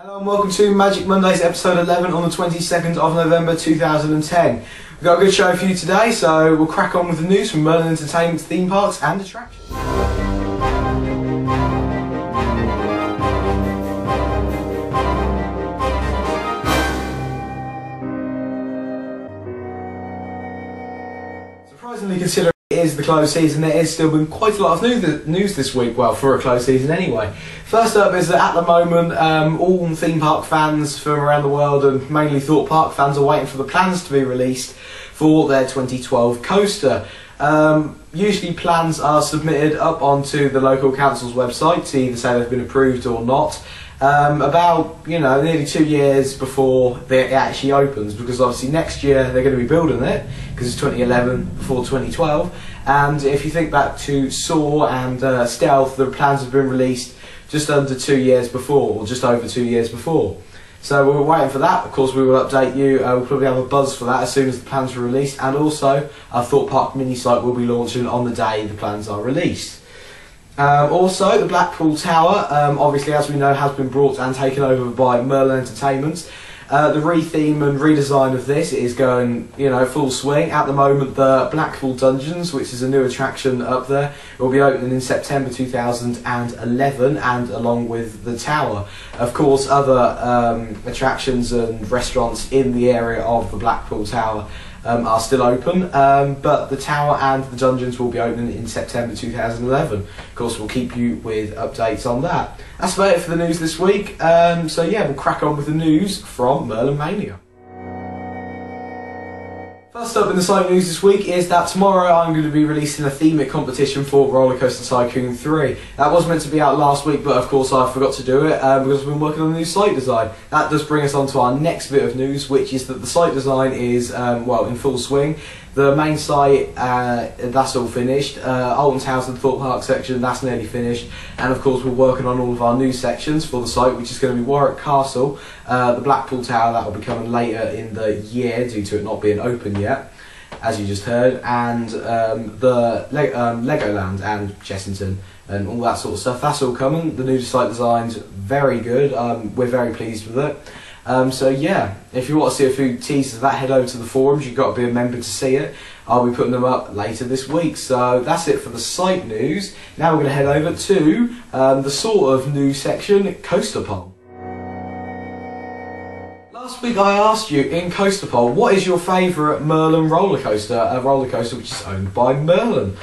Hello and welcome to Magic Mondays episode 11 on the 22nd of November 2010. We've got a good show for you today, so we'll crack on with the news from Merlin Entertainment theme parks and attractions. Surprisingly, considering it is the closed season, there has still been quite a lot of news this week, well, for a closed season anyway. First up is that at the moment, all theme park fans from around the world, and mainly Thorpe Park fans, are waiting for the plans to be released for their 2012 coaster. Usually plans are submitted up onto the local council's website to either say they've been approved or not. About nearly 2 years before it actually opens, because obviously next year they're going to be building it because it's 2011 before 2012. And if you think back to Soar and Stealth, the plans have been released just under 2 years before, or just over 2 years before. So we're waiting for that. Of course, we will update you. We'll probably have a buzz for that as soon as the plans are released, and also our Thorpe Park mini site will be launching on the day the plans are released. Also, the Blackpool Tower, obviously, as we know, has been brought and taken over by Merlin Entertainment. The re-theme and redesign of this is going, full swing. At the moment, the Blackpool Dungeons, which is a new attraction up there, will be opening in September 2011, and along with the tower. Of course, other attractions and restaurants in the area of the Blackpool Tower are still open, but the tower and the dungeons will be opening in September 2011. Of course, we'll keep you with updates on that. That's about it for the news this week. So yeah, we'll crack on with the news from Merlin Mania. First up in the site news this week is that tomorrow I'm going to be releasing a theming competition for Roller Coaster Tycoon 3. That was meant to be out last week, but of course I forgot to do it because I've been working on the new site design. That does bring us on to our next bit of news, which is that the site design is in full swing. The main site, that's all finished. Alton Towers and Thorpe Park section, that's nearly finished. And of course we're working on all of our new sections for the site, which is going to be Warwick Castle, the Blackpool Tower, that will be coming later in the year due to it not being open yet, as you just heard, and the Legoland and Chessington and all that sort of stuff. That's all coming. The new site design's very good. We're very pleased with it. So yeah, if you want to see a few teasers of that, head over to the forums. You've got to be a member to see it. I'll be putting them up later this week. So that's it for the site news. Now we're going to head over to the sort of new section, Coaster Poll. Last week I asked you in Coaster Poll, what is your favourite Merlin roller coaster? A roller coaster which is owned by Merlin.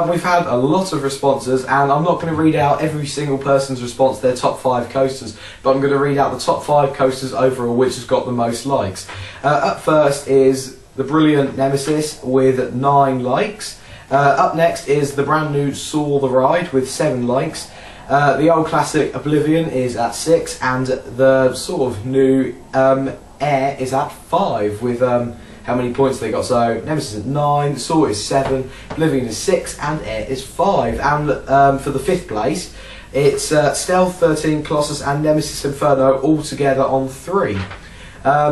We've had a lot of responses, and I'm not going to read out every single person's response to their top 5 coasters, but I'm going to read out the top 5 coasters overall which has got the most likes. Up first is the brilliant Nemesis with 9 likes. Up next is the brand new Soar the Ride with 7 likes. The old classic Oblivion is at 6, and the sort of new Air is at 5 with how many points they got. So Nemesis is 9, Soar is 7, Oblivion is 6, and Air is 5. And for the 5th place, it's Stealth, 13, Colossus, and Nemesis Inferno all together on 3.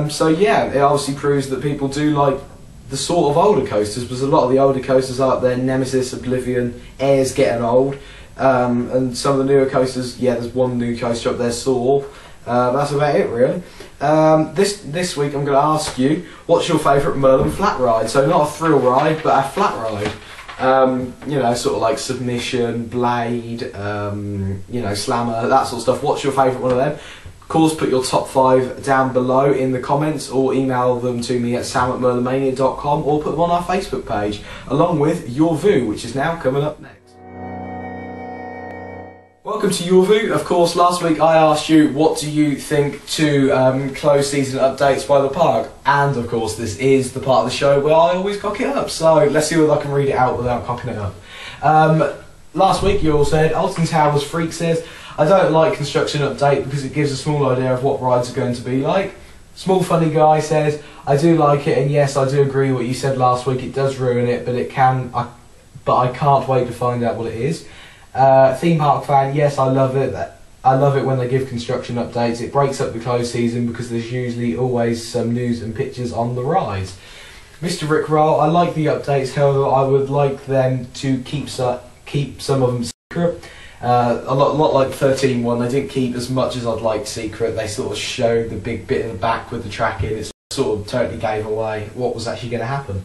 So yeah, it obviously proves that people do like the sort of older coasters, because a lot of the older coasters out there, Nemesis, Oblivion, Air's getting old. And some of the newer coasters, yeah, there's one new coaster up there, Soar. That's about it, really. This week I'm going to ask you, what's your favourite Merlin flat ride? So not a thrill ride, but a flat ride. Sort of like Submission, Blade, Slammer, that sort of stuff. What's your favourite one of them? Of course, put your top 5 down below in the comments, or email them to me at sam@merlinmania.com, or put them on our Facebook page, along with Your View, which is now coming up next. Welcome to Your View. Of course, last week I asked you, what do you think to closed season updates by the park? And of course, this is the part of the show where I always cock it up. So let's see whether I can read it out without cocking it up. Last week you all said, Alton Towers Freak says, I don't like construction update because it gives a small idea of what rides are going to be like. Small Funny Guy says, I do like it, and yes, I do agree with what you said last week. It does ruin it, but I can't wait to find out what it is. Theme Park Fan, yes, I love it. I love it when they give construction updates. It breaks up the closed season because there's usually always some news and pictures on the rides. Mr. Rick Roll, I like the updates, however I would like them to keep some of them secret. A lot like 13.1, they didn't keep as much as I'd like secret. They sort of showed the big bit in the back with the tracking. It sort of totally gave away what was actually going to happen.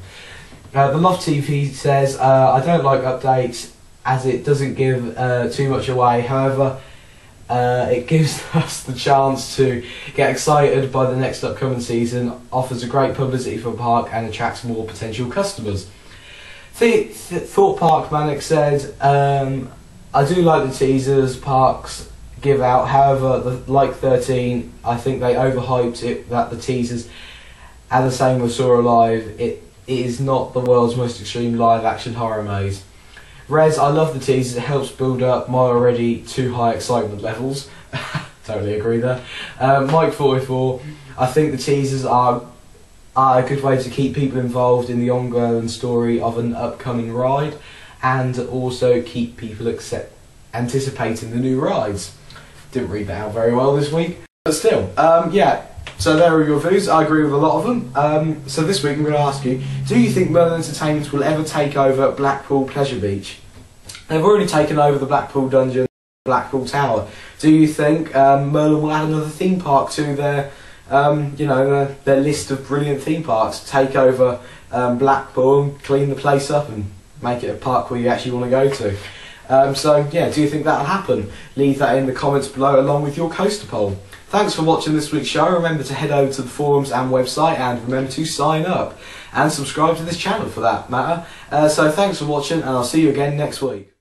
The Loft TV says, I don't like updates as it doesn't give too much away. However, it gives us the chance to get excited by the next upcoming season, offers a great publicity for the park and attracts more potential customers. Thought Park Manic said, I do like the teasers parks give out, however, like 13, I think they overhyped it, that the teasers, and the same with Sora Live, it is not the world's most extreme live action horror maze. Rez, I love the teasers, it helps build up my already too high excitement levels. Totally agree there. Mike44, I think the teasers are a good way to keep people involved in the ongoing story of an upcoming ride and also keep people anticipating the new rides. Didn't read that out very well this week, but still, yeah. So there are your views. I agree with a lot of them. So this week I'm going to ask you, do you think Merlin Entertainment will ever take over Blackpool Pleasure Beach? They've already taken over the Blackpool Dungeon, Blackpool Tower. Do you think Merlin will add another theme park to their, their list of brilliant theme parks? Take over Blackpool and clean the place up and make it a park where you actually want to go to. So yeah, do you think that'll happen? Leave that in the comments below along with your coaster poll. Thanks for watching this week's show. Remember to head over to the forums and website, and remember to sign up and subscribe to this channel for that matter. So thanks for watching, and I'll see you again next week.